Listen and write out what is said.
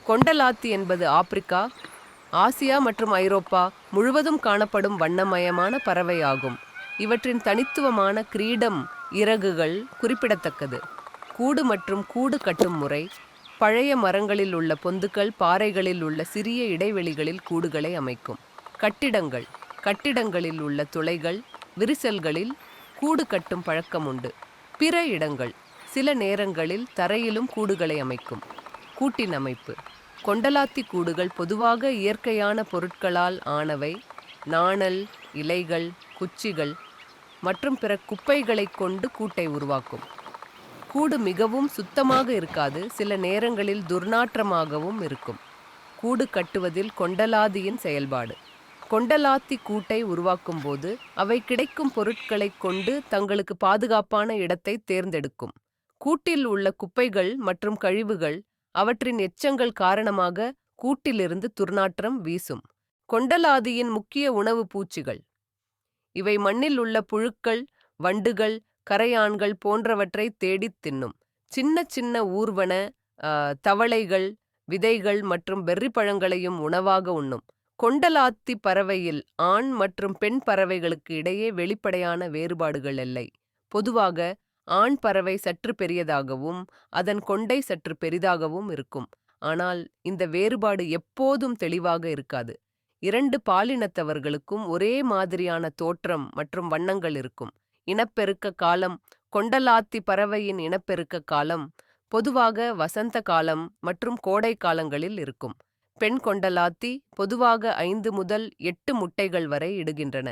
கொண்டலாத்தி என்பது Africa, Asia மற்றும் ஐரோப்பா முழுவதும் காணப்படும் வண்ணமயமான பறவையாகும். இவற்றின் தனித்துவமான கிரீடம் இறகுகள் குறிப்பிடத்தக்கது. கூடு மற்றும் கூடு கட்டும் முறை: பழைய மரங்களில் உள்ள பொந்துகள் பாறைகளில் உள்ள சிறிய இடைவெளிகளில் கூடுகளை அமைக்கும். கட்டிடங்கள்: கட்டிடங்களில் உள்ள துளைகள் விரிசல்களில் கூடு கட்டும் பழக்கம் உண்டு. பிற இடங்கள்: சில நேரங்களில் தரையிலும் கூடுகளை அமைக்கும். கூட்டின் அமைப்பு: கொண்டலாத்தி கூடுகள் பொதுவாக இயற்கையான பொருட்களால் ஆனவை. நாணல், இலைகள், குச்சிகள் மற்றும் பிற குப்பைகளைக் கொண்டு கூட்டை உருவாக்கும். கூடு மிகவும் சுத்தமாக இருக்காது, சில நேரங்களில் துர்நாற்றமாகவும் இருக்கும். கூடு கட்டுவதில் கொண்டலாதியின் செயல்பாடு: கொண்டலாத்தி கூட்டை உருவாக்கும் போது அவை கிடைக்கும் பொருட்களைக் கொண்டு தங்களுக்கு பாதுகாப்பான இடத்தை தேர்ந்தெடுக்கும். கூட்டில் உள்ள குப்பைகள் மற்றும் கழிவுகள் அவற்றின் எச்சங்கள் காரணமாக கூட்டிலிருந்து துர்நாற்றம் வீசும். கொண்டலாதியின் முக்கிய உணவு பூச்சிகள்: இவை மண்ணில் உள்ள புழுக்கள், வண்டுகள், கரையான்கள் போன்றவற்றை தேடித் தின்னும். சின்ன சின்ன ஊர்வன, தவளைகள், விதைகள் மற்றும் பெர்ரி பழங்களையும் உணவாக உண்ணும். கொண்டலாத்தி பறவையில் ஆண் மற்றும் பெண் பறவைகளுக்கு இடையே வெளிப்படையான வேறுபாடுகள் இல்லை. பொதுவாக ஆண் பறவை சற்று பெரியதாகவும் அதன் கொண்டை சற்று பெரிதாகவும் இருக்கும். ஆனால் இந்த வேறுபாடு எப்போதும் தெளிவாக இருக்காது. இரண்டு பாலினத்தவர்களுக்கும் ஒரே மாதிரியான தோற்றம் மற்றும் வண்ணங்கள் இருக்கும். இனப்பெருக்க காலம்: கொண்டலாத்தி பறவையின் இனப்பெருக்க காலம் பொதுவாக வசந்த காலம் மற்றும் கோடை காலங்களில் இருக்கும். பெண் கொண்டலாத்தி பொதுவாக 5 முதல் 8 முட்டைகள் வரை இடுகின்றன.